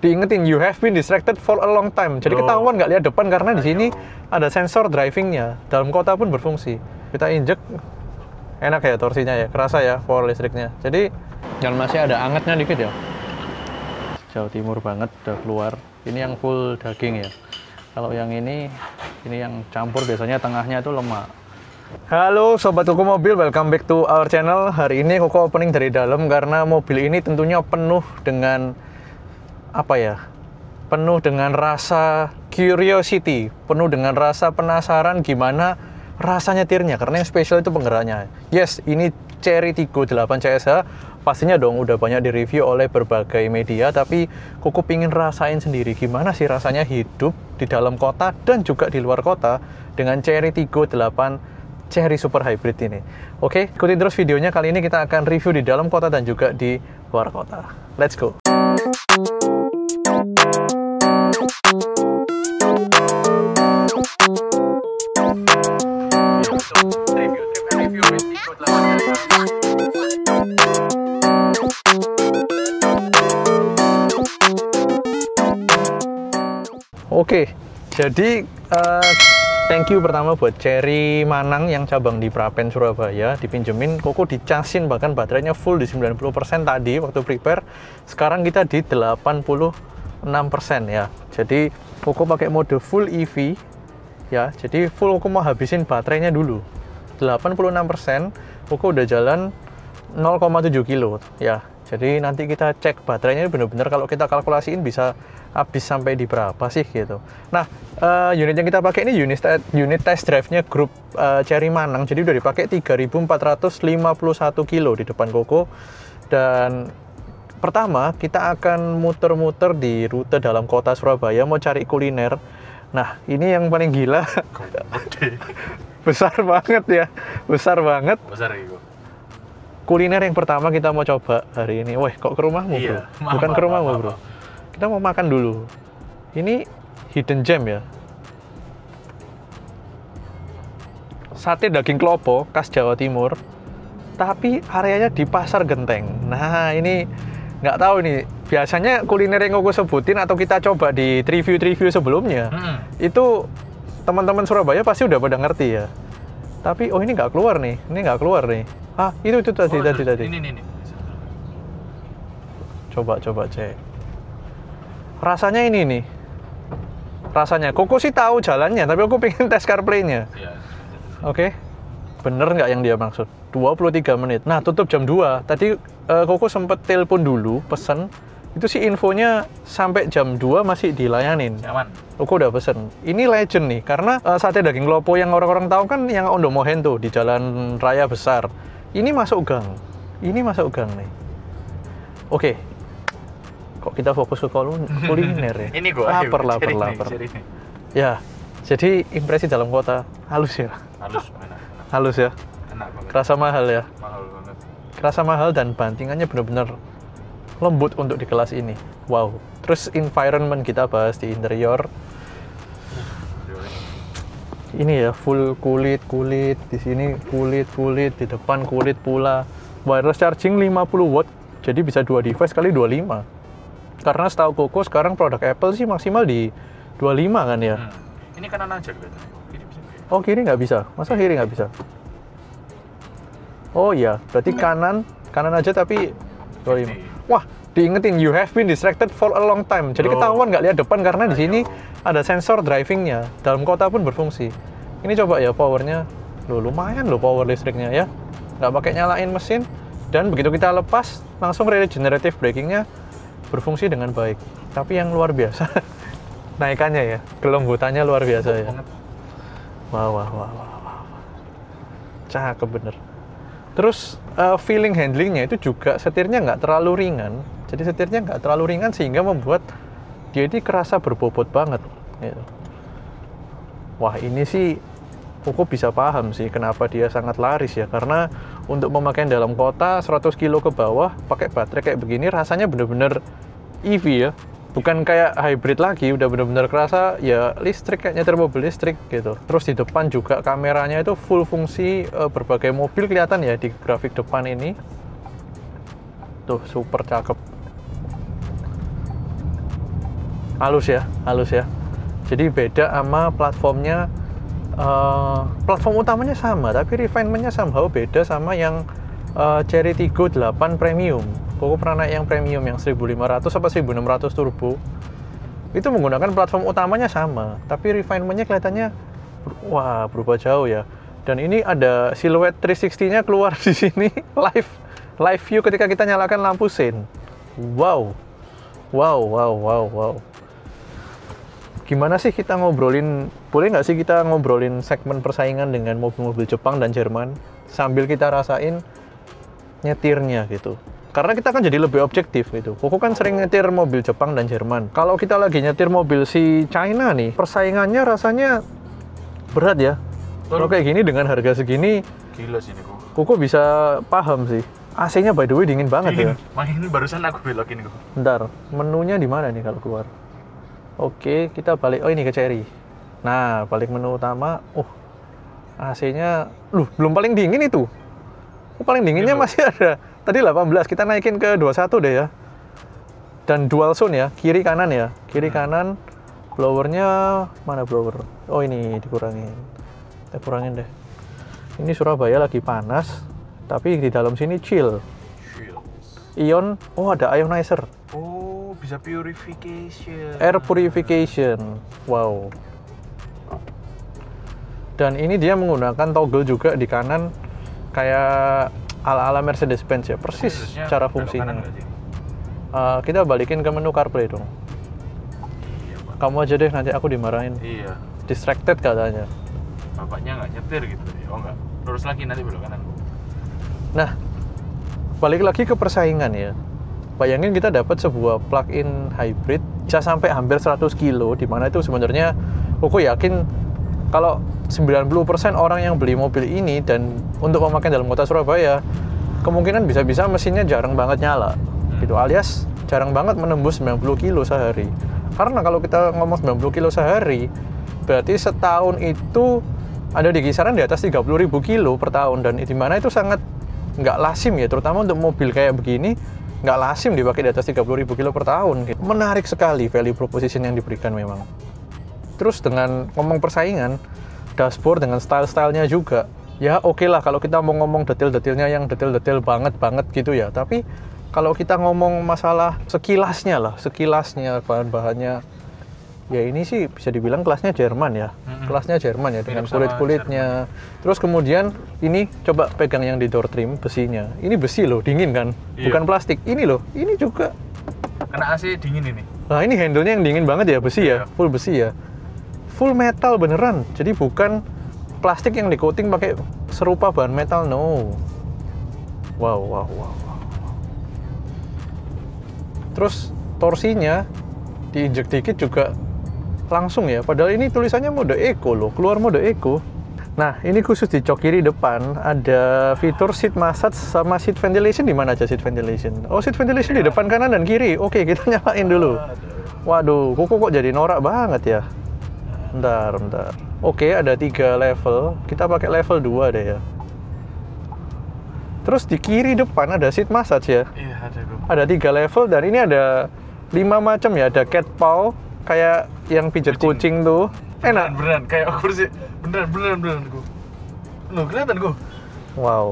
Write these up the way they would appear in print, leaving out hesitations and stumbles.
diingetin you have been distracted for a long time. Jadi ketahuan nggak lihat depan karena di sini ada sensor drivingnya. Dalam kota pun berfungsi. Kita injek, enak ya torsinya ya, kerasa ya power listriknya. Jadi dan masih ada angetnya dikit ya. Jawa Timur banget udah keluar. Ini yang full daging ya. Kalau yang ini yang campur biasanya tengahnya itu lemak. Halo Sobat Koko Mobil, welcome back to our channel. Hari ini Koko opening dari dalam karena mobil ini tentunya penuh dengan penuh dengan rasa curiosity, penuh dengan rasa penasaran gimana rasa nyetirnya, karena yang spesial itu penggeraknya. Yes, ini Chery Tiggo 8 CSH. Pastinya dong udah banyak direview oleh berbagai media, tapi Koko pingin rasain sendiri gimana sih rasanya hidup di dalam kota dan juga di luar kota dengan Chery Tiggo 8 Chery Super Hybrid ini. Oke, ikutin terus videonya. Kali ini kita akan review di dalam kota dan juga di luar kota. Let's go! Oke, jadi thank you pertama buat Chery Manang yang cabang di Prapen, Surabaya. Dipinjemin, Koko dicasin bahkan baterainya full di 90% tadi waktu prepare. Sekarang kita di 86% ya. Jadi Koko pakai mode full EV ya. Jadi full Koko mau habisin baterainya dulu. 86%, Koko udah jalan 0,7 kilo ya. Jadi nanti kita cek baterainya bener-bener kalau kita kalkulasiin bisa habis sampai di berapa sih gitu. Nah, unit yang kita pakai ini unit test drive-nya grup Chery Manang. Jadi udah dipakai 3.451 kilo di depan Koko. Dan pertama kita akan muter-muter di rute dalam kota Surabaya mau cari kuliner. Nah, ini yang paling gila. Besar banget ya. Besar banget. Besar itu. Kuliner yang pertama kita mau coba hari ini. Wah, kok ke rumahmu, Bro? Bukan ke rumahmu, Bro. Kita mau makan dulu. Ini hidden gem ya. Sate daging klopo khas Jawa Timur. Tapi areanya di Pasar Genteng. Nah, ini nggak tahu nih. Biasanya kuliner yang aku sebutin atau kita coba di review-review sebelumnya, itu teman-teman Surabaya pasti udah pada ngerti ya. Tapi oh ini nggak keluar nih. Ini nggak keluar nih. Ah, itu tadi. Ini. Coba cek. Rasanya ini nih. Rasanya Koko sih tahu jalannya, tapi aku pengen tes CarPlay-nya. Oke. Bener nggak yang dia maksud? 23 menit. Nah, tutup jam 2. Tadi Koko sempet telepon dulu, pesen. Itu sih infonya sampai jam 2 masih dilayanin. Aman. Koko udah pesen. Ini legend nih, karena sate daging klopo yang orang-orang tahu kan yang Ondomohen tuh di Jalan Raya Besar. Ini masuk gang. Ini masuk gang nih. Oke. Kok kita fokus ke kuliner ya? Ini gua lapar. Ya. Jadi impresi dalam kota halus ya. Halus ya. Enak banget. Kerasa mahal ya. Mahal banget. Kerasa mahal dan bantingannya benar-benar lembut untuk di kelas ini. Wow. Terus environment kita bahas di interior. Ini ya full kulit di sini kulit di depan kulit pula. Wireless charging 50 watt. Jadi bisa 2 device kali 25. Karena setahu Koko sekarang produk Apple sih maksimal di 25 kan ya. Ini kanan aja gitu. Kiri bisa. Oh, kiri nggak bisa. Masa kiri nggak bisa? Oh iya, berarti kanan aja tapi 25. Wah, diingetin you have been distracted for a long time. Jadi ketahuan nggak lihat depan karena di sini ada sensor drivingnya. Dalam kota pun berfungsi. Ini coba ya powernya. Loh, lumayan loh power listriknya ya. Nggak pakai nyalain mesin. Dan begitu kita lepas, langsung regenerative brakingnya berfungsi dengan baik. Tapi yang luar biasa, naikannya ya. Kelembutannya luar biasa ya. Wah. Cakep bener. Terus feeling handlingnya itu juga setirnya nggak terlalu ringan. Jadi setirnya nggak terlalu ringan sehingga membuat dia ini kerasa berbobot banget. Gitu. Wah, ini sih Koko bisa paham sih kenapa dia sangat laris ya. Karena untuk memakai dalam kota 100 kilo ke bawah pakai baterai kayak begini rasanya bener-bener EV ya. Bukan kayak hybrid lagi, udah bener-bener kerasa ya listrik, kayak nyetir mobil listrik gitu. Terus di depan juga kameranya itu full fungsi, berbagai mobil kelihatan ya di grafik depan ini. Tuh super cakep. Halus ya, halus ya. Jadi beda sama platformnya. Platform utamanya sama, tapi refinementnya somehow beda sama yang Cherry Tiggo 8 Premium. Koko pernah naik yang Premium yang 1500 apa 1600 Turbo. Itu menggunakan platform utamanya sama, tapi refinementnya kelihatannya wah berubah jauh ya. Dan ini ada siluet 360-nya keluar di sini live view ketika kita nyalakan lampu sen. Wow. Gimana sih kita ngobrolin, boleh nggak sih kita ngobrolin segmen persaingan dengan mobil-mobil Jepang dan Jerman sambil kita rasain nyetirnya gitu. Karena kita kan jadi lebih objektif gitu. Koko kan sering nyetir mobil Jepang dan Jerman. Kalau kita lagi nyetir mobil si China nih, persaingannya rasanya berat ya. Kalau kayak gini dengan harga segini, gila sih ini Koko bisa paham sih. AC-nya by the way dingin banget ya. Makin barusan aku belokin kok. Bentar, menunya di mana nih kalau keluar? Oke, kita balik. Oh ini ke Cherry. Nah, balik menu utama. AC-nya, belum paling dingin itu. Paling dinginnya masih ada. Tadi 18, kita naikin ke 21 deh ya. Dan dual zone ya, kiri kanan ya. Kiri kanan, blowernya mana blower? Oh ini dikurangin. Kita kurangin deh. Ini Surabaya lagi panas, tapi di dalam sini chill. Ion, ada ionizer. Oh, bisa purification. Air purification. Wow. Dan ini dia menggunakan toggle juga di kanan kayak ala-ala Mercedes-Benz ya, persis cara fungsinya. Kita balikin ke menu CarPlay dong. Iya, kamu aja deh, nanti aku dimarahin. Iya. Distracted katanya. Bapaknya nggak nyetir gitu. Oh nggak, lurus lagi nanti belok kanan. Nah, balik lagi ke persaingan ya. Bayangin kita dapat sebuah plug-in hybrid bisa sampai hampir 100 kilo, di mana itu sebenarnya aku yakin kalau 90% orang yang beli mobil ini dan untuk memakai dalam kota Surabaya, kemungkinan bisa-bisa mesinnya jarang banget nyala. Gitu, alias jarang banget menembus 90 kilo sehari. Karena kalau kita ngomong 90 kilo sehari, berarti setahun itu ada di kisaran di atas 30.000 kilo per tahun, dan di mana itu sangat nggak lazim ya, terutama untuk mobil kayak begini nggak lazim dipakai di atas 30.000 kilo per tahun gitu. Menarik sekali value proposition yang diberikan memang. Terus dengan ngomong persaingan, dashboard dengan style-stylenya juga ya oke lah kalau kita mau ngomong detail-detailnya yang detail-detail banget gitu ya, tapi kalau kita ngomong masalah sekilasnya bahan-bahannya ya ini sih bisa dibilang kelasnya Jerman ya. Kelasnya Jerman ya, dengan kulit-kulitnya. Terus kemudian ini coba pegang yang di door trim besinya. Ini besi loh, dingin kan? Iya. Bukan plastik. Ini loh, ini juga. Kena AC dingin ini. Nah, ini handle-nya yang dingin banget ya, besi ya. Full besi ya. Full metal beneran. Jadi bukan plastik yang di coating pakai serupa bahan metal, no. Wow. Terus torsinya diinjek dikit juga langsung ya, padahal ini tulisannya mode eco loh, keluar mode eco. Nah, ini khusus di jok kiri depan ada fitur seat massage sama seat ventilation. Di mana aja seat ventilation? Oh, seat ventilation di depan, kanan dan kiri. Oke, kita nyalain dulu. Waduh, kok jadi norak banget ya. Bentar. Oke, ada 3 level. Kita pakai level 2 deh ya. Terus di kiri depan ada seat massage ya. Iya, ada bro. Ada 3 level dan ini ada 5 macam ya. Ada cat paw, kayak yang pijat kucing tuh. Enak. Beneran kayak kursi. Beneran gua. Loh, kelihatan gua. Wow.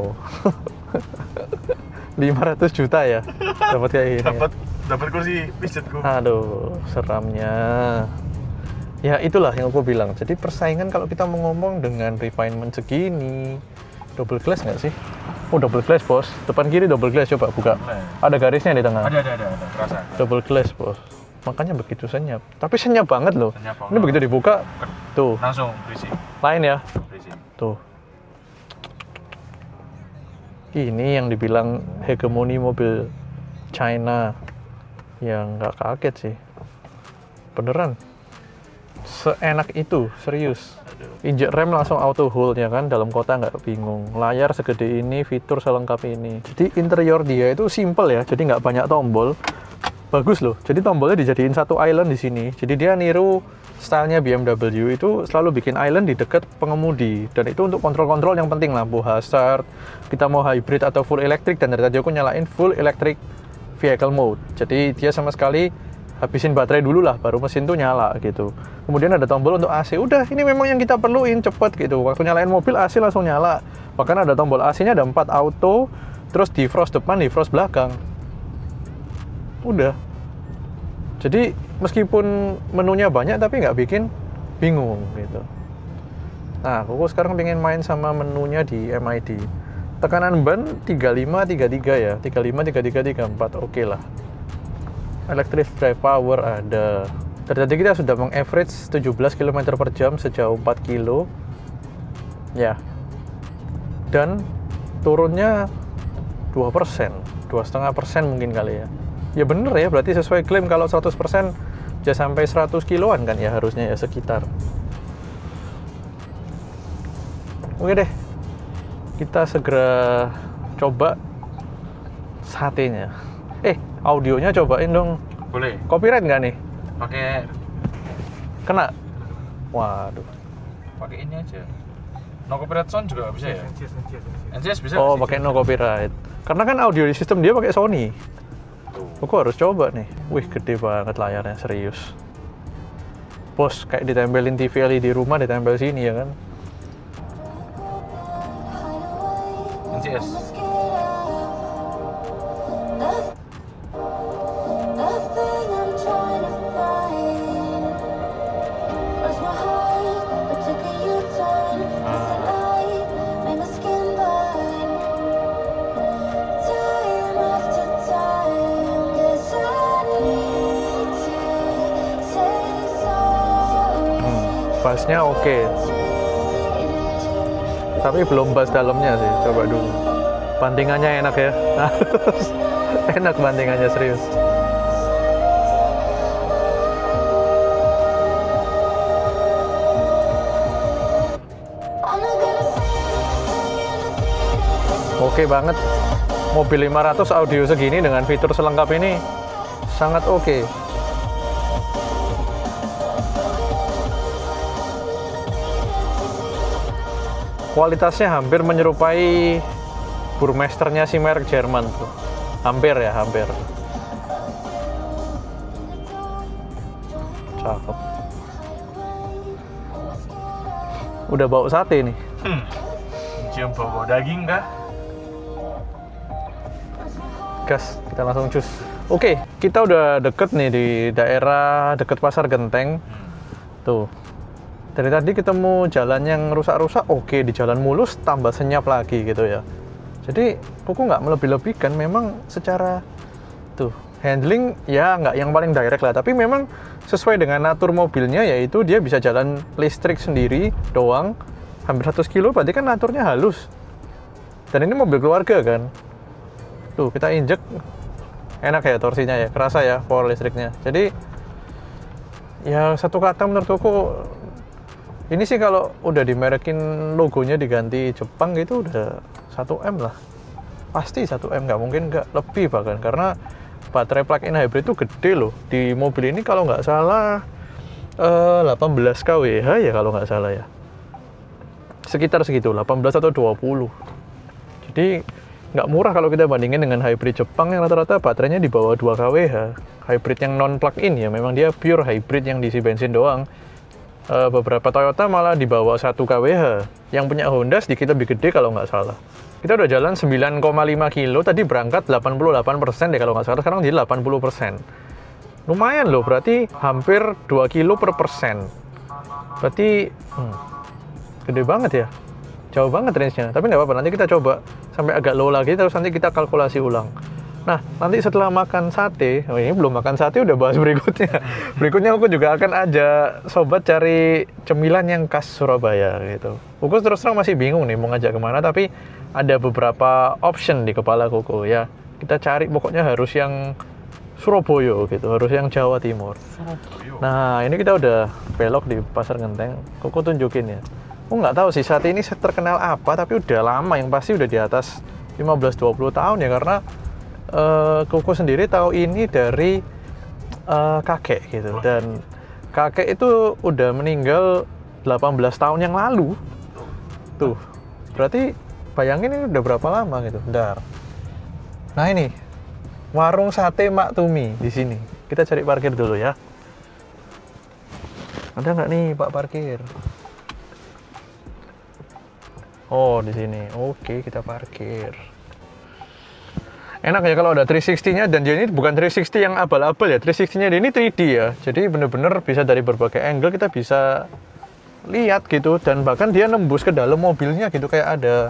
500 juta ya dapat kayak gini. Dapat kursi pijat gua. Aduh, seramnya. Ya itulah yang aku bilang. Jadi persaingan kalau kita mau ngomong dengan refinement segini, double glass nggak sih? Oh, double glass bos. Depan kiri double glass, coba buka. Ada garisnya di tengah. Ada, terasa. Double glass bos. Makanya begitu senyap. Tapi senyap banget loh. Senyap banget. Ini begitu dibuka, tuh. Langsung berisi. Lain ya. Berisi. Tuh. Ini yang dibilang hegemoni mobil China. Yang nggak kaget sih. Beneran. Seenak itu, serius. Injek rem langsung auto hold ya kan, dalam kota nggak bingung. Layar segede ini, fitur selengkap ini. Jadi interior dia itu simple ya, jadi nggak banyak tombol. Bagus loh, jadi tombolnya dijadiin satu island di sini. Jadi dia niru stylenya BMW itu selalu bikin island di dekat pengemudi. Dan itu untuk kontrol-kontrol yang penting, lampu hazard, kita mau hybrid atau full electric, dan dari tadi aku nyalain full electric vehicle mode. Jadi dia sama sekali habisin baterai dulu lah, baru mesin tuh nyala gitu. Kemudian ada tombol untuk AC. Udah, ini memang yang kita perluin, cepet gitu. Waktu nyalain mobil AC langsung nyala. Bahkan ada tombol AC-nya ada 4 auto, terus defrost depan, defrost belakang. Udah. Jadi meskipun menunya banyak tapi nggak bikin bingung gitu. Nah, Koko sekarang pengen main sama menunya di MID. Tekanan ban 35, 33 ya. 35, 33, 34. Oke lah. Electric drive power ada. Tadi kita sudah meng-average 17 km per jam sejauh 4 kilo. Ya. Dan turunnya 2%, 2,5% mungkin kali ya. Ya bener ya, berarti sesuai klaim kalau 100% ya sampai 100 kiloan kan ya harusnya ya sekitar. Oke deh. Kita segera coba satenya. Audionya cobain dong. Boleh. Copyright nggak nih? Pakai Kena? Waduh. pakai ini aja. No copyright sound juga bisa ya? NCS bisa. Oh, nggak sih? pakai no copyright. Karena kan audio sistem dia pakai Sony. Tuh. Aku harus coba nih. Wih, gede banget layarnya, serius. Bos, kayak ditempelin TV LED di rumah, ditempel sini ya kan? NCS. Bassnya oke. Tapi belum bass dalamnya sih, coba dulu. Bantingannya enak ya. Enak bantingannya, serius. Oke banget. Mobil 500 audio segini dengan fitur selengkap ini sangat oke. Kualitasnya hampir menyerupai Burmesternya si merek Jerman tuh. Hampir ya, hampir. Cakep. Udah bau sate nih. Cium bau daging kah? Gas, kita langsung cus. Oke, kita udah deket nih di daerah deket Pasar Genteng. Tuh. Dari tadi ketemu jalan yang rusak-rusak, oke, di jalan mulus tambah senyap lagi gitu ya. Jadi, Koko nggak melebih-lebihkan, memang secara tuh handling ya nggak yang paling direct lah, tapi memang sesuai dengan natur mobilnya, yaitu dia bisa jalan listrik sendiri doang, hampir 100 kilo, berarti kan naturnya halus. Dan ini mobil keluarga kan. Tuh, kita injek, enak ya torsinya ya, kerasa ya power listriknya. Jadi, ya satu kata menurut Koko, ini sih kalau udah dimerekin logonya diganti Jepang gitu udah 1M lah. Pasti 1M, nggak mungkin nggak lebih bahkan. Karena baterai plug-in hybrid itu gede loh. Di mobil ini kalau nggak salah 18 kWh ya kalau nggak salah ya. Sekitar segitu, 18 atau 20. Jadi nggak murah kalau kita bandingin dengan hybrid Jepang yang rata-rata baterainya di bawah 2 kWh. Hybrid yang non plug-in ya, memang dia pure hybrid yang diisi bensin doang. Beberapa Toyota malah di bawah 1 kWh. Yang punya Honda sedikit lebih gede kalau nggak salah. Kita udah jalan 9,5 kilo, tadi berangkat 88% deh kalau nggak salah, sekarang jadi 80%. Lumayan loh, berarti hampir 2 kilo per persen. Berarti gede banget ya. Jauh banget range-nya, tapi nggak apa-apa, nanti kita coba sampai agak low lagi, terus nanti kita kalkulasi ulang. Nah, nanti setelah makan sate, ini belum makan sate, udah bahas berikutnya. Berikutnya aku juga akan ajak sobat cari cemilan yang khas Surabaya gitu. Koko terus terang masih bingung nih mau ngajak kemana, tapi ada beberapa option di kepala Koko ya. Kita cari pokoknya harus yang Surabaya gitu, harus yang Jawa Timur. Nah, ini kita udah belok di Pasar Genteng. Koko tunjukin ya. Aku nggak tahu sih sate ini terkenal apa, tapi udah lama, yang pasti udah di atas 15-20 tahun ya, karena Koko sendiri tahu ini dari kakek gitu, dan kakek itu udah meninggal 18 tahun yang lalu. Tuh, berarti bayangin ini udah berapa lama gitu. Bentar. Nah ini warung sate Mak Tumi di sini. Kita cari parkir dulu ya. Ada nggak nih Pak parkir? Oh, di sini. Oke, kita parkir. Enak ya kalau ada 360-nya, dan dia ini bukan 360 yang abal-abal ya. 360-nya dia ini 3D ya. Jadi bener-bener bisa dari berbagai angle kita bisa lihat gitu, dan bahkan dia nembus ke dalam mobilnya gitu, kayak ada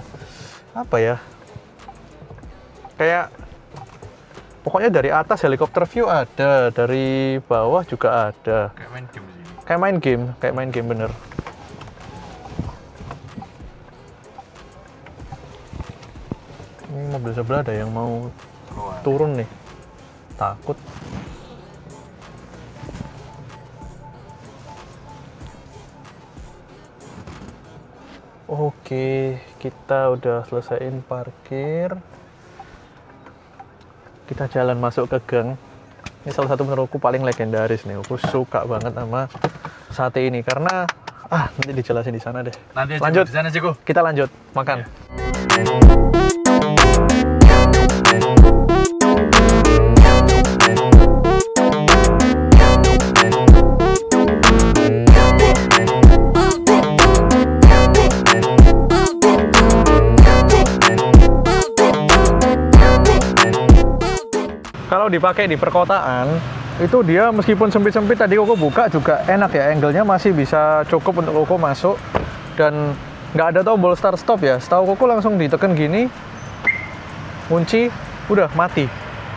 apa ya? Kayak pokoknya dari atas helikopter view ada, dari bawah juga ada. Kayak main game sih. Kayak main game bener. Ini mobil sebelah ada yang mau turun nih. Takut. Oke, kita udah selesaiin parkir. Kita jalan masuk ke gang. Ini salah satu menurutku paling legendaris nih. Aku suka banget sama sate ini karena nanti dijelasin di sana deh. Nanti aja lanjut di sana Ciko. Kita lanjut makan. Kalau dipakai di perkotaan, itu dia meskipun sempit-sempit tadi Koko buka juga enak ya, angle-nya masih bisa cukup untuk Koko masuk, dan nggak ada tombol start stop ya. Setahu Koko langsung ditekan gini, kunci, udah mati.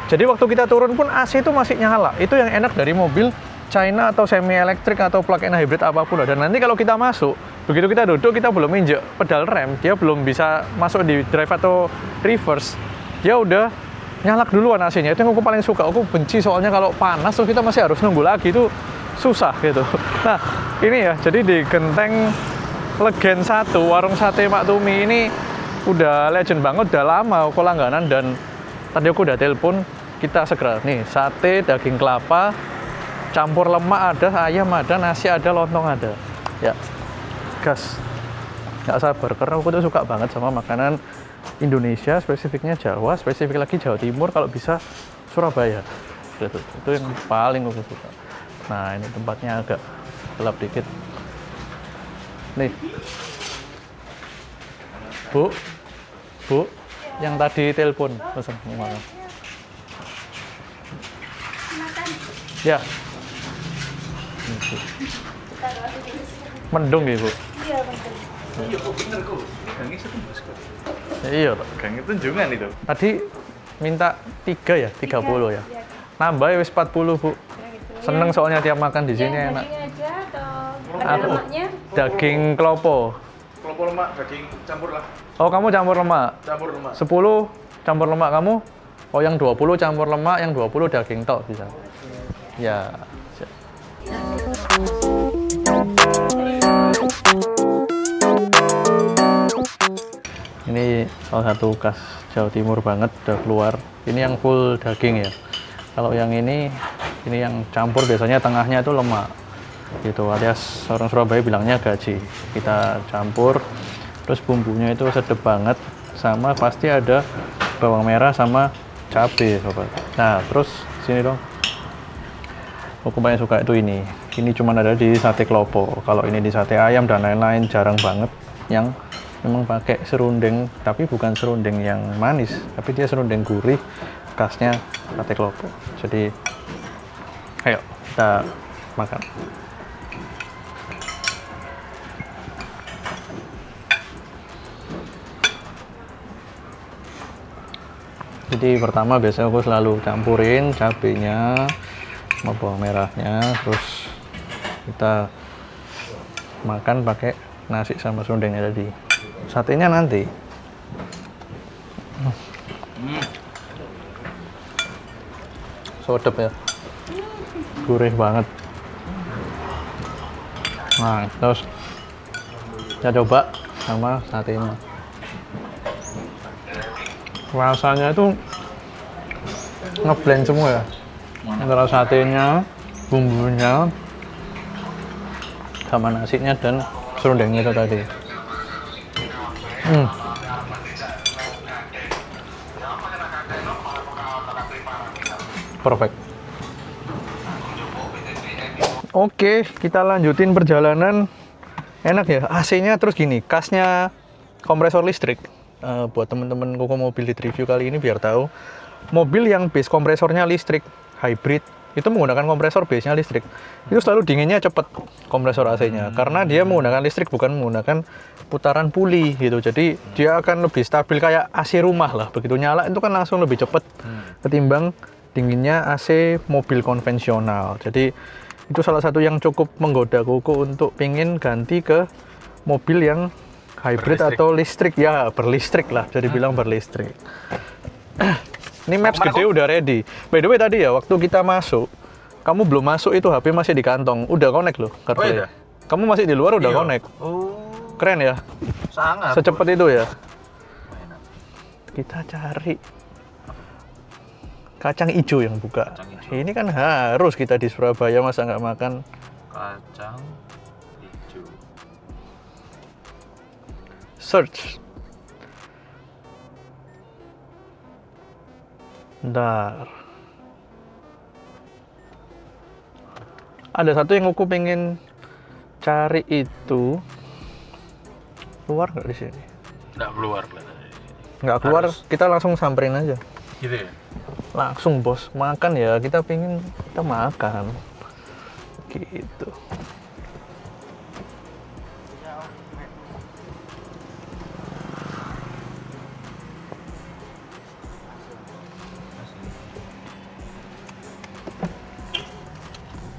Jadi waktu kita turun pun AC itu masih nyala. Itu yang enak dari mobil China atau semi elektrik atau plug-in hybrid apapun. Dan nanti kalau kita masuk, begitu kita duduk, kita belum injek pedal rem, dia belum bisa masuk di drive atau reverse, dia udah nyalak duluan AC-nya. Itu yang aku paling suka. Aku benci soalnya kalau panas terus kita masih harus nunggu lagi, itu susah gitu. Nah ini ya, jadi di Genteng Legen 1 warung sate Mak Tumi ini udah legend banget, udah lama aku langganan, dan tadi aku udah telepon, kita segera nih sate daging kelapa campur lemak ada, ayam ada, nasi ada, lontong ada ya. Gas, nggak sabar karena aku tuh suka banget sama makanan Indonesia, spesifiknya Jawa, spesifik lagi Jawa Timur, kalau bisa Surabaya gitu. Itu yang paling aku suka. Nah ini tempatnya agak gelap dikit nih. Bu, yang tadi telepon pesan gimana? Ya. Mendung ya, Bu? Iya, betul. Iya kok bener kok. Ini gangnya setembus kok. Ya, iya, Pak. Gangnya tunjungan itu. Tadi minta 3 ya, 30 ya. Nambah ya wis 40, Bu. Seneng soalnya tiap makan di sini enak. Daging aja atau Aku lemaknya? daging klopo. Kelompok lemak daging campur lah. Oh, kamu campur lemak. Campur lemak. 10 campur lemak kamu. Oh, yang 20 campur lemak, yang 20 daging tok bisa. Ya. Siap. Ini salah satu khas Jawa Timur banget, udah keluar. Ini yang full daging ya. Kalau yang ini yang campur biasanya tengahnya itu lemak. Gitu, alias orang Surabaya bilangnya gaji. Kita campur, terus bumbunya itu sedep banget, sama pasti ada bawang merah sama cabai, sobat. Nah, terus sini dong. Aku paling suka itu ini. Ini cuma ada di sate klopo. Kalau ini di sate ayam dan lain-lain jarang banget yang memang pakai serundeng, tapi bukan serundeng yang manis, tapi dia serundeng gurih khasnya sate klopo. Jadi ayo kita makan. Jadi pertama biasanya aku selalu campurin cabenya sama bawang merahnya, terus kita makan pakai nasi sama serundengnya tadi. Satenya nanti. Sedap ya, gurih banget. Nah, terus kita coba sama satenya. Rasanya itu ngeblend semua ya, antara satenya, bumbunya, sama nasinya dan serundengnya itu tadi. Perfect. Oke, kita lanjutin perjalanan. Enak ya, AC-nya terus gini, kasnya kompresor listrik. Buat temen-temen Koko mobil di review kali ini biar tahu, mobil yang base kompresornya listrik, hybrid, itu menggunakan kompresor base-nya listrik. Itu selalu dinginnya cepet kompresor AC-nya, karena dia menggunakan listrik bukan menggunakan putaran puli gitu. Jadi dia akan lebih stabil kayak AC rumah lah. Begitu nyala itu kan langsung lebih cepet ketimbang dinginnya AC mobil konvensional. Jadi itu salah satu yang cukup menggoda Koko untuk pingin ganti ke mobil yang hybrid berlistrik. atau listrik ya, berlistrik lah, bisa dibilang berlistrik. Ini maps gede udah ready. By the way tadi ya waktu kita masuk, kamu belum masuk itu HP masih di kantong, udah connect loh CarPlay. iya? Kamu masih di luar udah Iya. connect. Oh, Keren ya, sangat. secepat Bos. itu ya. Enak. Kita cari kacang hijau yang buka. Kacang hijau. Ini kan harus kita di Surabaya, masa nggak makan. Kacang hijau. Search. Bentar. Ada satu yang aku pengen cari itu. Keluar nggak di sini? Nggak keluar lah. Nggak keluar, Harus. kita langsung samperin aja. Gitu ya? Langsung bos, makan ya, kita pengen kita makan. Gitu.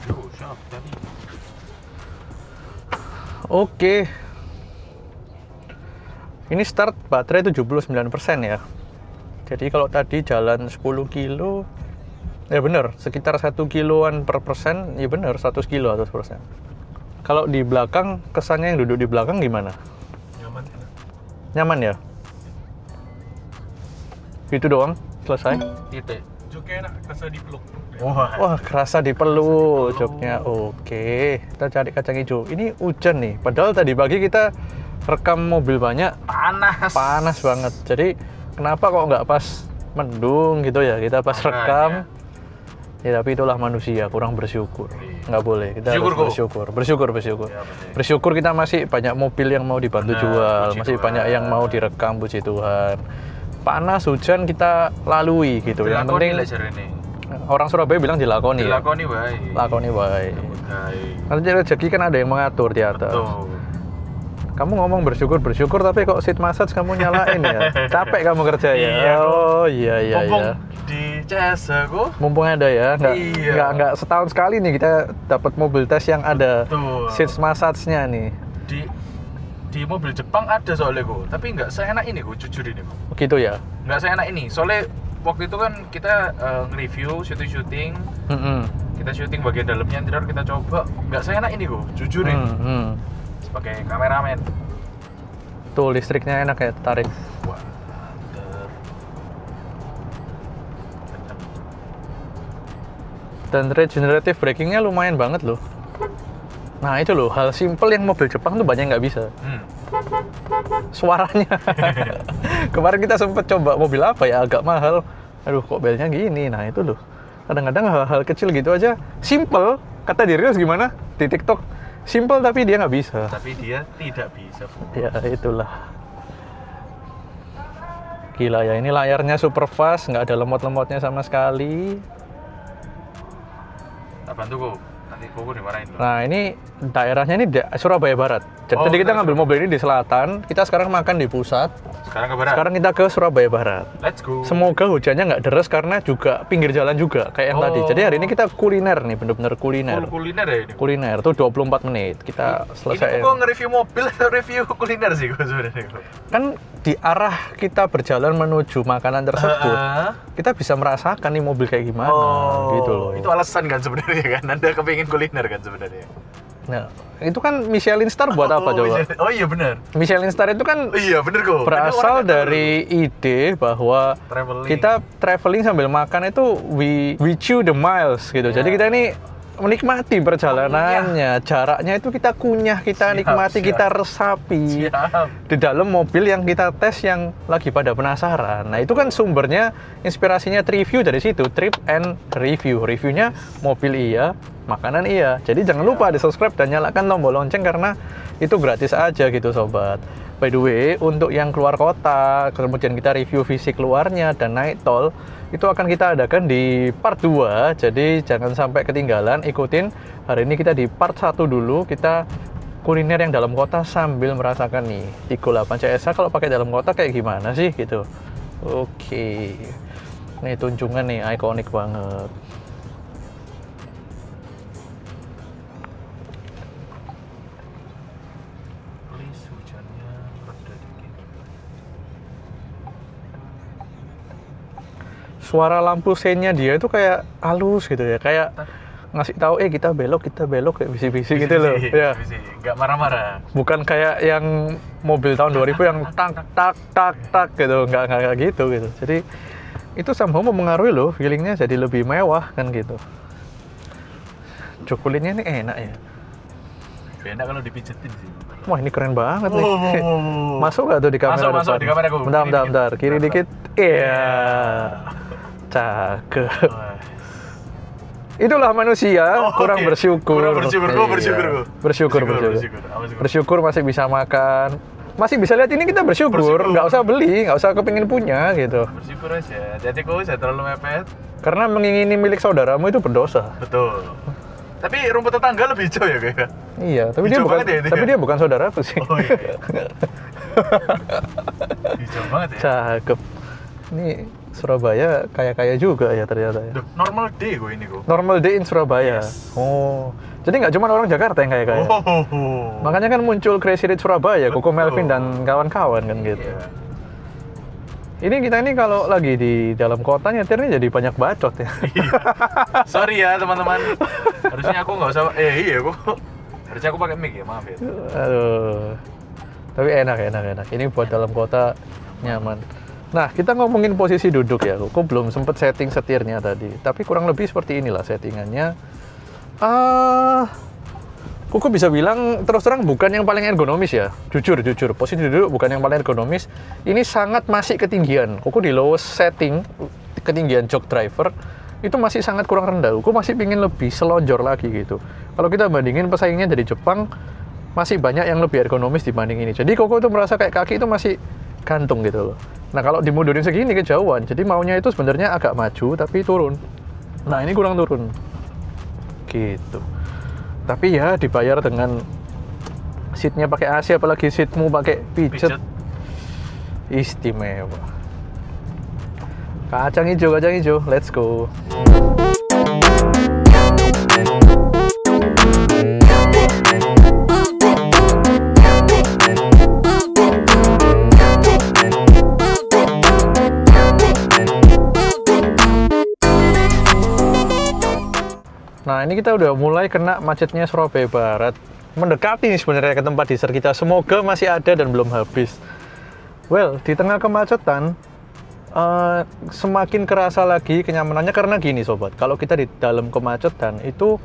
Yo, siap tadi. Oke. Ini start baterai 79% ya. Jadi kalau tadi jalan 10 kilo, ya bener, sekitar 1 kiloan per persen, ya bener, 100 kilo atau persen. Kalau di belakang, kesannya yang duduk di belakang gimana? Nyaman. Nyaman ya? Gitu doang, selesai. Titik. Joknya enak, rasa dipeluk. Wah. Wah, kerasa dipeluk joknya. Oke, kita cari kacang hijau. Ini hujan nih, padahal tadi pagi kita rekam mobil banyak, Panas. panas banget. Jadi kenapa kok nggak pas mendung gitu ya? Kita pas Makanya. rekam. Ya tapi itulah manusia, kurang bersyukur. Iya. Nggak boleh, kita Bersyukur, harus kok. bersyukur. Bersyukur. Ya, bener. Bersyukur kita masih banyak mobil yang mau dibantu Benar, jual, puji masih Tuhan. banyak yang mau direkam, puji Tuhan. Panas, hujan kita lalui gitu. Yang Dilakoni penting lah jarene. orang Surabaya bilang dilakoni ya. Dilakoni wae. Lakoni wae. Baik. Nanti rezeki kan ada yang mengatur di atas. Betul. Kamu ngomong bersyukur tapi kok seat massage kamu nyalain ya? Capek kamu kerja ya? Iya, Oh iya Mumpung iya. di CS aku. Mumpung ada ya, Iya. nggak setahun sekali nih kita dapat mobil tes yang ada Betul. seat massage-nya nih. Di mobil Jepang ada soalnya kok, tapi nggak seenak ini kok, jujur ini kok. Begitu ya. Nggak seenak ini, soalnya waktu itu kan kita nge-review syuting, Mm-mm. kita syuting bagian dalamnya interior kita coba, nggak seenak ini kok, jujur ini. Mm-mm. Sebagai kameramen. Tuh listriknya enak ya, tarik. Wah, Dan regenerative braking-nya lumayan banget loh. Nah itu loh, hal simple yang mobil Jepang tuh banyak nggak bisa. Suaranya. Kemarin kita sempet coba mobil apa ya, agak mahal. Aduh kok belnya gini, nah itu loh. Kadang-kadang hal-hal kecil gitu aja, simple. Kata di Reels gimana? Di TikTok, simple tapi dia nggak bisa. Tapi dia tidak bisa, Bu. Ya itulah. Gila ya, ini layarnya super fast, nggak ada lemot-lemotnya sama sekali. Tak bantu kok, nanti kok dimarahin loh. Nah ini daerahnya ini Surabaya Barat. Jadi Oh, tadi kita kita ngambil mobil ini di selatan, kita sekarang makan di pusat. Sekarang ke barat. Sekarang kita ke Surabaya Barat. Let's go. Semoga hujannya nggak deras karena juga pinggir jalan juga kayak yang tadi. Oh. Jadi hari ini kita kuliner nih, bener-bener kuliner. Full kuliner ya ini. Kuliner tuh 24 menit kita selesai. Ini kok nge-review mobil atau review kuliner sih kok sebenarnya kok? Kan di arah kita berjalan menuju makanan tersebut, kita bisa merasakan nih mobil kayak gimana gitu loh. Itu alasan kan sebenarnya kan, Anda kepingin kuliner kan sebenarnya. Nah, itu kan Michelin Star buat apa coba? Oh iya benar. Michelin Star itu kan Oh iya benar kok. berasal dari ide bahwa Traveling. kita traveling sambil makan itu we chew the miles gitu. Jadi kita ini menikmati perjalanannya, jaraknya itu kita kunyah, kita Siap, nikmati, siap. kita resapi Siap. di dalam mobil yang kita tes yang lagi pada penasaran. Nah itu kan sumbernya, inspirasinya review dari situ, trip and review. Reviewnya mobil iya, Makanan iya. Jadi jangan lupa di subscribe dan nyalakan tombol lonceng karena itu gratis aja gitu sobat. By the way, untuk yang keluar kota, kemudian kita review fisik luarnya dan naik tol, itu akan kita adakan di part 2. Jadi jangan sampai ketinggalan, ikutin. Hari ini kita di part 1 dulu, kita kuliner yang dalam kota sambil merasakan nih Tigo 8 CSA kalau pakai dalam kota kayak gimana sih gitu. Oke. Nih tunjungan nih, ikonik banget. Suara lampu seinnya dia itu kayak halus gitu ya, kayak ngasih tahu kita belok kayak bisik-bisik gitu loh. Ya. Nggak marah-marah. Bukan kayak yang mobil tahun 2000 yang tak gitu, nggak gitu. Jadi itu somehow mempengaruhi loh, feelingnya jadi lebih mewah kan gitu. Cokulinnya ini enak ya. Enak kalau dipijetin sih. Wah ini keren banget nih. Masuk nggak tuh di kamera? Masuk di kamera gue. Bentar. Kiri dikit. Iya. Cakep. Itulah manusia, kurang bersyukur. Bersyukur masih bisa makan. Masih bisa lihat ini kita bersyukur. Nggak usah beli, nggak usah kepingin punya gitu. Bersyukur aja. Jadi kok saya terlalu mepet. Karena mengingini milik saudaramu itu berdosa. Betul. Tapi rumput tetangga lebih hijau ya kayaknya. Iya, tapi dia bukan saudaraku sih. Oh iya. Hijau banget ya. Cakep. Ini Surabaya kaya-kaya juga ya ternyata ya. Normal day gue ini gue. Normal day in Surabaya. Yes. Oh. Jadi nggak cuma orang Jakarta yang kaya-kaya. Makanya kan muncul Crazy Rich Surabaya, Koko Melvin dan kawan-kawan kan gitu. Iya. Ini kita ini kalau lagi di dalam kota nyetirnya jadi banyak bacot ya. Sorry ya teman-teman. Harusnya aku nggak usah. Iya kok. Harusnya aku pakai mic ya, maaf ya. Aduh. Tapi enak. Ini buat dalam kota nyaman. Nah, kita ngomongin posisi duduk ya. Kok belum sempet setting setirnya tadi. Tapi kurang lebih seperti inilah settingannya. Kuku bisa bilang terus terang bukan yang paling ergonomis ya. Jujur. Posisi duduk bukan yang paling ergonomis. Ini sangat masih ketinggian. Kuku di lowest setting, ketinggian jok driver, itu masih sangat kurang rendah. Kuku masih pingin lebih selonjor lagi gitu. Kalau kita bandingin pesaingnya dari Jepang, masih banyak yang lebih ergonomis dibanding ini. Jadi Koko itu merasa kayak kaki itu masih gantung gitu loh. Nah kalau dimundurin segini kejauhan, jadi maunya itu sebenarnya agak maju tapi turun. Nah ini kurang turun. Gitu. Tapi ya dibayar dengan seatnya pakai AC, apalagi seatmu pakai pijet. Istimewa. Kacang hijau, let's go. Nah ini kita udah mulai kena macetnya Surabaya Barat. Mendekati nih sebenarnya ke tempat dessert kita. Semoga masih ada dan belum habis. Well, di tengah kemacetan, semakin kerasa lagi kenyamanannya karena gini sobat. Kalau kita di dalam kemacetan itu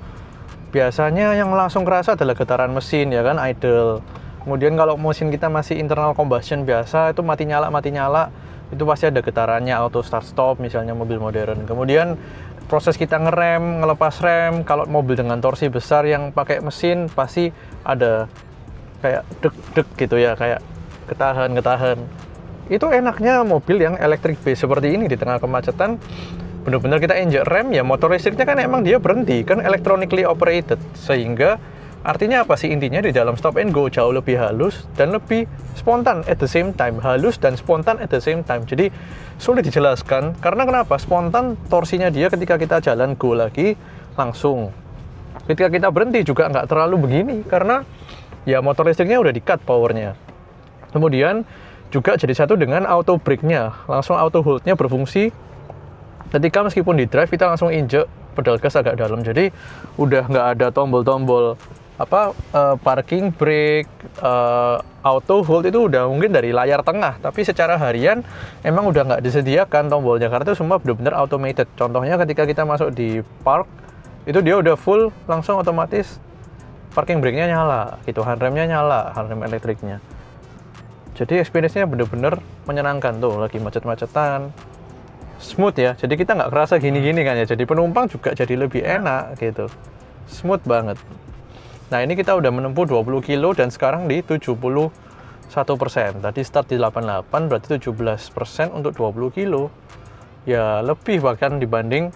biasanya yang langsung kerasa adalah getaran mesin ya kan, idle. Kemudian kalau mesin kita masih internal combustion biasa, itu mati nyala, itu pasti ada getarannya, auto start stop misalnya mobil modern. Kemudian proses kita ngerem, ngelepas rem, kalau mobil dengan torsi besar yang pakai mesin pasti ada kayak deg-deg gitu ya, kayak getahan. Itu enaknya mobil yang electric base seperti ini di tengah kemacetan, benar-benar kita injek rem ya, motor listriknya kan emang dia berhenti, kan electronically operated, sehingga artinya apa sih intinya di dalam stop and go jauh lebih halus dan lebih spontan at the same time. Halus dan spontan at the same time. Jadi sulit dijelaskan karena kenapa? Spontan torsinya dia ketika kita jalan go lagi langsung. Ketika kita berhenti juga nggak terlalu begini karena ya motor listriknya udah di-cut powernya. Kemudian juga jadi satu dengan auto brake-nya. Langsung auto hold-nya berfungsi ketika meskipun di drive kita langsung injek pedal gas agak dalam. Jadi udah nggak ada tombol-tombol parking brake, auto hold itu udah mungkin dari layar tengah, tapi secara harian emang udah nggak disediakan tombolnya karena itu semua benar-benar automated. Contohnya ketika kita masuk di park itu dia udah full langsung otomatis parking brake-nya nyala gitu, handremnya nyala, handrem elektriknya. Jadi experience-nya bener-bener menyenangkan tuh, lagi macet-macetan, smooth ya. Jadi kita nggak kerasa gini-gini kan ya. Jadi penumpang juga jadi lebih enak gitu. Smooth banget. Nah, ini kita udah menempuh 20 kilo dan sekarang di 71%. Tadi start di 88, berarti 17% untuk 20 kilo. Ya, lebih bahkan dibanding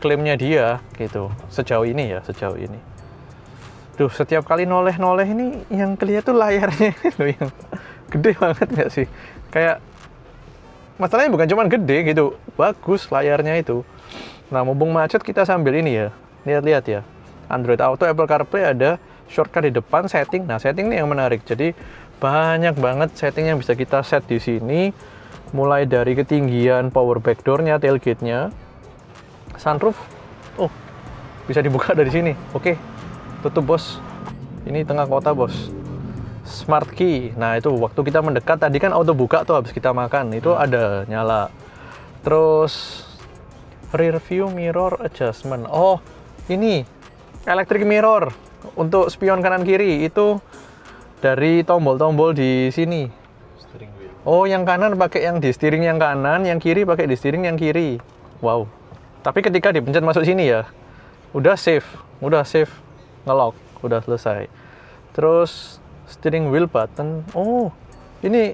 klaimnya dia gitu. Sejauh ini ya, sejauh ini. Tuh, setiap kali noleh-noleh ini yang kelihatan tuh layarnya loh, yang gede banget nggak sih? Kayak masalahnya bukan cuma gede gitu, bagus layarnya itu. Nah, mumpung macet kita sambil ini ya, lihat-lihat ya. Android Auto, Apple CarPlay ada shortcut di depan setting. Nah, setting ini yang menarik. Jadi banyak banget setting yang bisa kita set di sini. Mulai dari ketinggian power back door-nya, tailgate-nya, sunroof. Oh, bisa dibuka dari sini. Oke, tutup bos. Ini tengah kota bos. Smart key. Nah, itu waktu kita mendekat tadi kan auto buka tuh habis kita makan. Itu ada nyala. Terus rear view mirror adjustment. Oh, ini electric mirror untuk spion kanan kiri itu dari tombol-tombol di sini. Steering wheel. Oh, yang kanan pakai yang di steering yang kanan, yang kiri pakai di steering yang kiri. Wow. Tapi ketika dipencet masuk sini ya, udah save ngelock, udah selesai. Terus steering wheel button. Oh, ini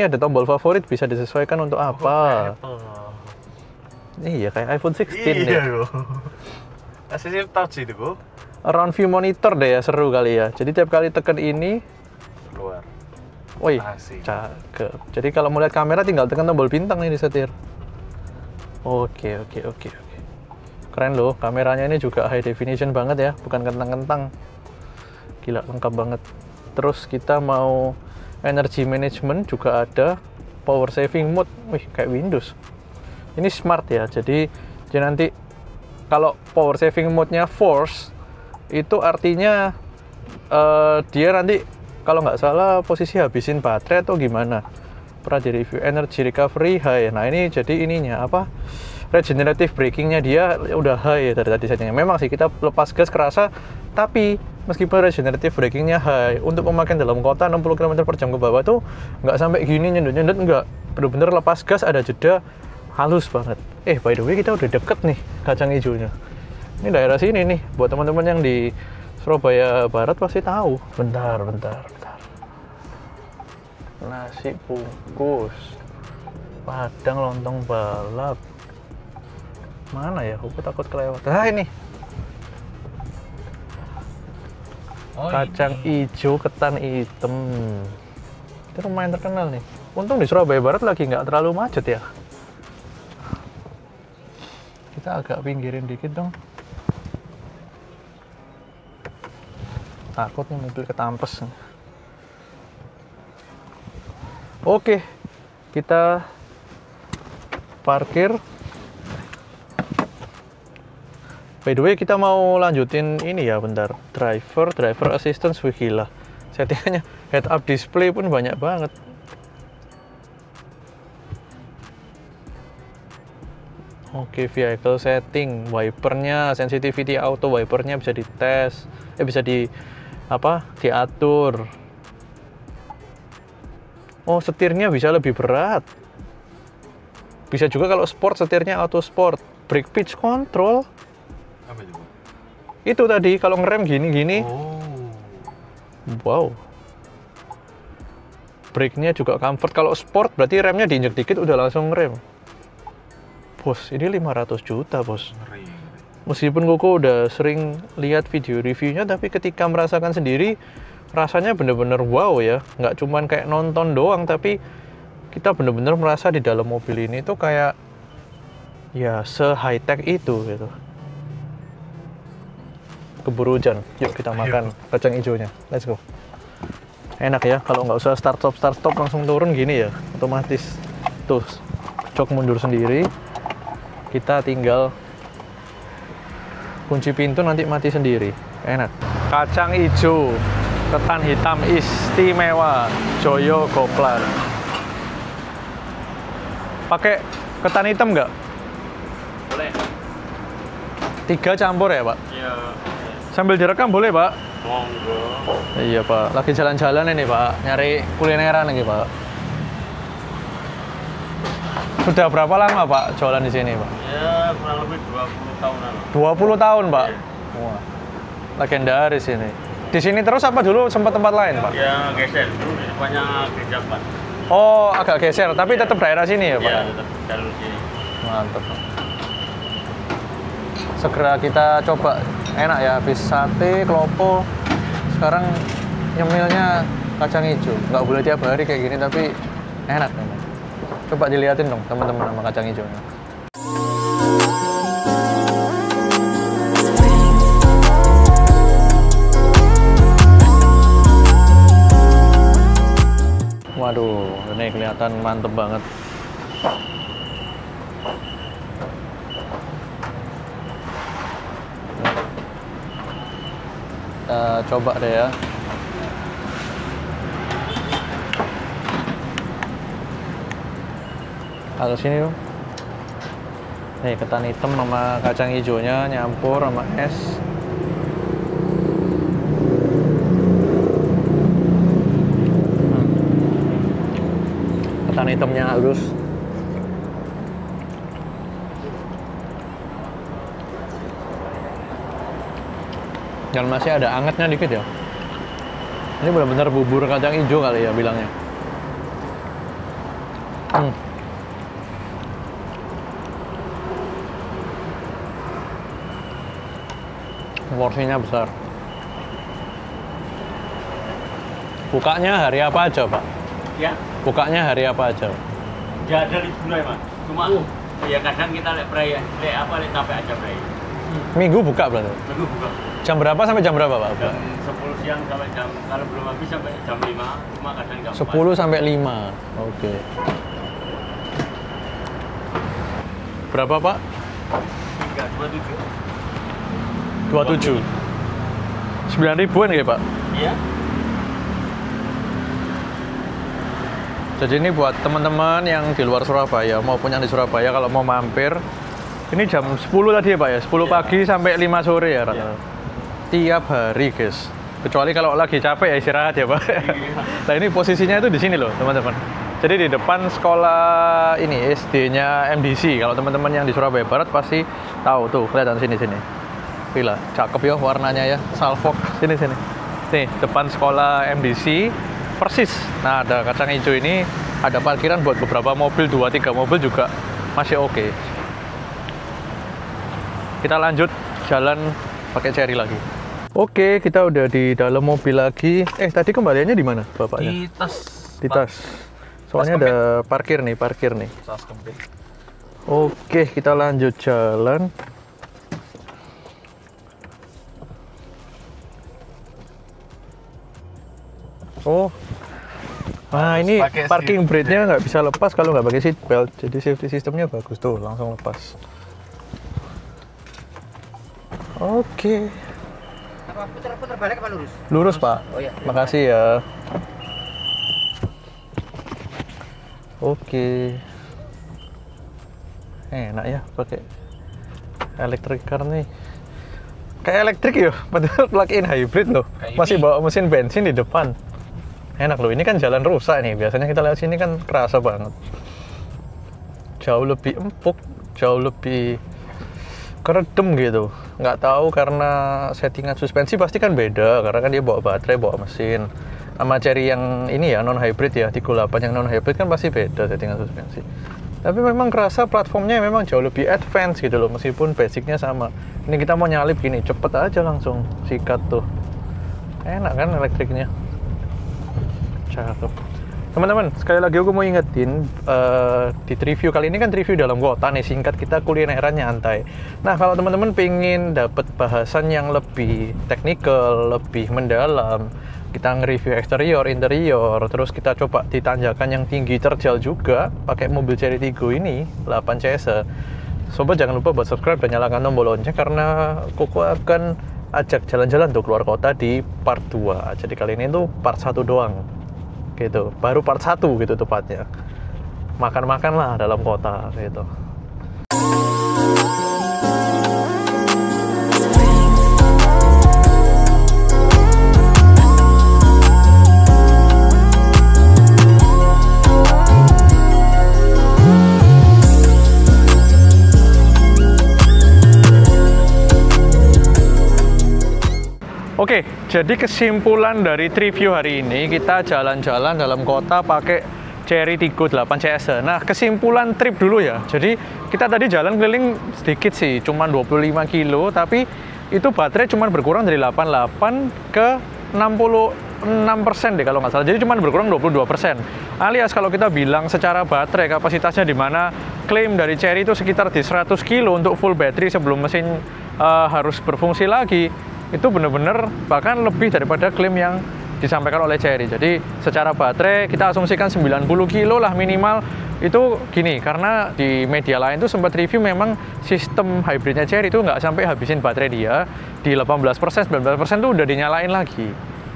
ada tombol favorit bisa disesuaikan untuk apa? Iya, kayak iPhone 16 Iya, ya. Aslinya touch itu, Go. Around view monitor deh ya, seru kali ya. Jadi tiap kali tekan ini, Keluar. woi, Asik. cakep. Jadi kalau mau lihat kamera tinggal tekan tombol bintang nih disetir. Oke. Keren loh, kameranya ini juga high definition banget ya, bukan kentang-kentang. Gila, lengkap banget. Terus kita mau energy management juga ada, power saving mode. Wih, kayak Windows. Ini smart ya, jadi nanti kalau power saving mode-nya force, itu artinya dia nanti kalau nggak salah posisi habisin baterai atau gimana. Pernah di review energy recovery high. Nah, ini jadi ininya apa? Regenerative braking-nya dia udah high ya dari tadi settingnya. Memang sih kita lepas gas kerasa, tapi meskipun regenerative braking-nya high, untuk pemakaian dalam kota 60 km/jam ke bawah tuh nggak sampai gini nyendut-nyendut, nggak. Bener-bener lepas gas ada jeda, halus banget. By the way, kita udah deket nih kacang hijaunya. Ini daerah sini nih, buat teman-teman yang di Surabaya Barat pasti tahu. Bentar. Nasi bungkus, Padang lontong balap. Mana ya? Aku takut kelewat. Nah, ini. Kacang hijau, ketan hitam. Itu lumayan terkenal nih. Untung di Surabaya Barat lagi nggak terlalu macet ya. Kita agak pinggirin dikit dong. Takut nih mobil ketampes. Oke, kita parkir. By the way, kita mau lanjutin ini ya, bentar. Driver assistance, wih gila. Settingannya head up display pun banyak banget. Oke, vehicle setting, wipernya, sensitivity auto wipernya bisa dites, bisa diatur. Oh, setirnya bisa lebih berat. Bisa juga kalau sport, setirnya auto sport. Brake pitch control. Apa itu? Itu tadi kalau ngerem gini-gini. Oh. Wow. Brake-nya juga comfort. Kalau sport berarti remnya diinjek dikit udah langsung ngerem. Bos, ini 500 juta, bos. Ngeri. Meskipun Koko udah sering lihat video reviewnya, tapi ketika merasakan sendiri, rasanya bener-bener wow ya. Nggak cuman kayak nonton doang, tapi kita bener-bener merasa di dalam mobil ini tuh kayak ya se-high-tech itu gitu. Keburu hujan, yuk kita makan kacang hijaunya. Let's go. Enak ya, kalau nggak usah start stop langsung turun gini ya, otomatis. Tuh, jok mundur sendiri. Kita tinggal kunci pintu, nanti mati sendiri. Enak. Kacang hijau, ketan hitam istimewa, Joyo Goplar. Pakai ketan hitam nggak? Boleh. 3 campur ya, Pak? Iya. Sambil direkam boleh, Pak? Monggo. Iya, Pak. Lagi jalan-jalan ini, Pak. Nyari kulineran lagi, Pak. Sudah berapa lama, Pak, jualan di sini, Pak? Ya, kurang lebih 20 tahunan. 20 tahun, Pak. Wah. Legendaris ini. Di sini terus apa dulu sempat tempat lain, Pak? Ya geser dulu di depannya gereja Pak. Oh, agak geser, tapi tetap daerah sini ya, Pak? Iya, tetap jalur sini. Mantap, Pak. Segera kita coba. Enak ya, habis sate, klopo. Sekarang nyemilnya kacang hijau. Nggak boleh tiap hari kayak gini, tapi enak memang. Coba dilihatin dong teman-teman sama kacang hijaunya. Waduh, ini kelihatan mantep banget. Kita coba deh ya. Harus sini dong. Nih, ketan hitam sama kacang hijaunya nyampur sama es. Ketan hitamnya halus. Dan masih ada angetnya dikit ya. Ini benar-benar bubur kacang hijau kali ya bilangnya. Porsinya besar. Bukanya hari apa aja, Pak? Ya, Bukanya hari apa aja? nggak ada liburan Mas. Cuma ya kadang kita lek perayaan, lek sampai aja perayaan. Minggu buka berarti? Minggu buka. Jam berapa sampai jam berapa, Pak? Jam 10 siang sampai jam, kalau belum habis sampai jam 5, cuma kadang jam 10 sampai 5. Oke. Berapa, Pak? 27. 9 ribuan ya, Pak? Iya. Jadi ini buat teman-teman yang di luar Surabaya maupun yang di Surabaya kalau mau mampir. Ini jam 10 tadi ya, Pak ya? 10 pagi sampai 5 sore ya, rata. Tiap hari, guys. Kecuali kalau lagi capek ya istirahat ya, Pak. Nah, ini posisinya itu di sini loh, teman-teman. Jadi di depan sekolah ini SD-nya MDC. Kalau teman-teman yang di Surabaya Barat pasti tahu tuh, kelihatan sini-sini. Gila, cakep ya warnanya ya, salfok. Sini-sini. Nih, depan sekolah MDC persis. Nah, ada kacang hijau ini, ada parkiran buat beberapa mobil, 2-3 mobil juga masih oke. Kita lanjut jalan pakai Cherry lagi. Oke, kita udah di dalam mobil lagi. Tadi kembaliannya di mana, Bapaknya? Di tas. Di tas. Soalnya ada parkir nih. Tas kempit. Oke, kita lanjut jalan. Oh, nah ini parking brake-nya nggak bisa lepas kalau nggak pakai seat belt. Jadi safety systemnya bagus tuh, langsung lepas. Oke. Apa putar balik apa lurus? Lurus, Pak. Oh iya. Makasih ya. Oke. Enak ya pakai electric car nih. Kayak elektrik ya, padahal plug-in hybrid loh. Masih bawa mesin bensin di depan. Enak loh, ini kan jalan rusak nih. Biasanya kita lewat sini kan kerasa banget. Jauh lebih empuk, jauh lebih keredem gitu. Nggak tahu karena settingan suspensi pasti kan beda, karena kan dia bawa baterai, bawa mesin. Sama Cherry yang ini ya, non hybrid ya, 38 yang non hybrid kan pasti beda settingan suspensi. Tapi memang kerasa platformnya memang jauh lebih advance gitu loh, meskipun basicnya sama. Ini kita mau nyalip gini, cepet aja langsung sikat tuh. Enak kan elektriknya. Cakep. Teman-teman, sekali lagi aku mau ingetin, di review kali ini kan review dalam kota nih, singkat, kita kulineran nyantai. Nah, kalau teman-teman pengen dapat bahasan yang lebih teknikal, lebih mendalam, kita nge-review eksterior, interior, terus kita coba di tanjakan yang tinggi terjal juga, pakai mobil Cherry Tiggo ini, 8 CS. Sobat jangan lupa buat subscribe dan nyalakan tombol lonceng, karena Koko akan ajak jalan-jalan tuh keluar kota di part 2. Jadi kali ini tuh part 1 doang. Gitu, baru part 1 gitu tepatnya. Makan-makan lah dalam kota gitu. Oke, jadi kesimpulan dari review hari ini, kita jalan-jalan dalam kota pakai Chery Tiggo 8 CS. Nah, kesimpulan trip dulu ya. Jadi kita tadi jalan keliling sedikit sih, cuma 25 kilo, tapi itu baterai cuma berkurang dari 88 ke 66% deh kalau nggak salah. Jadi cuma berkurang 22%. Alias kalau kita bilang secara baterai kapasitasnya di mana klaim dari Chery itu sekitar di 100 kilo untuk full battery sebelum mesin harus berfungsi lagi, itu benar-benar bahkan lebih daripada klaim yang disampaikan oleh Chery. Jadi secara baterai kita asumsikan 90 kilo lah minimal. Itu gini, karena di media lain tuh sempat review memang sistem hybridnya Chery itu nggak sampai habisin baterai dia di 18%, 19% tuh udah dinyalain lagi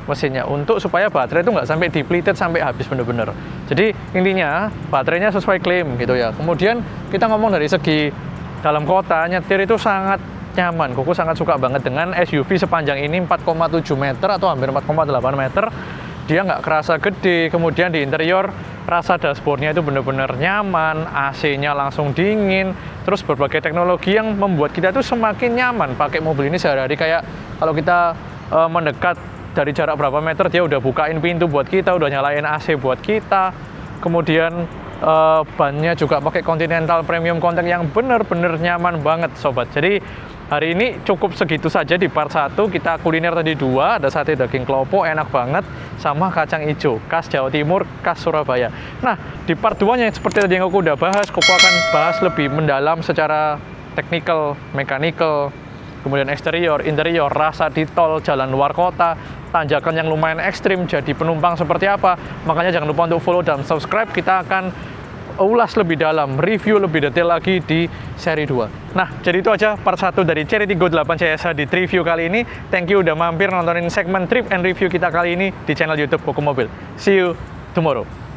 mesinnya untuk supaya baterai itu nggak sampai depleted sampai habis bener-bener. Jadi intinya baterainya sesuai klaim gitu ya. Kemudian kita ngomong dari segi dalam kota, nyetir itu sangat nyaman. Koko sangat suka banget dengan SUV sepanjang ini, 4,7 meter atau hampir 4,8 meter. Dia nggak kerasa gede. Kemudian di interior rasa dashboardnya itu benar-benar nyaman, AC-nya langsung dingin, terus berbagai teknologi yang membuat kita tuh semakin nyaman pakai mobil ini sehari-hari. Kayak kalau kita mendekat dari jarak berapa meter, dia udah bukain pintu buat kita, udah nyalain AC buat kita. Kemudian bannya juga pakai Continental Premium Contact yang bener-bener nyaman banget sobat. Jadi hari ini cukup segitu saja di part 1. Kita kuliner tadi 2, ada sate daging klopo enak banget, sama kacang hijau khas Jawa Timur, khas Surabaya. Nah, di part 2-nya seperti tadi yang aku udah bahas, Koko akan bahas lebih mendalam secara technical, mechanical, kemudian eksterior, interior, rasa di tol, jalan luar kota, tanjakan yang lumayan ekstrim, jadi penumpang seperti apa. Makanya jangan lupa untuk follow dan subscribe. Kita akan ulas lebih dalam, review lebih detail lagi di seri 2. Nah, jadi itu aja part 1 dari Chery Tiggo 8 CS di review kali ini. Thank you udah mampir nontonin segmen trip and review kita kali ini di channel YouTube Koko Mobil. See you tomorrow.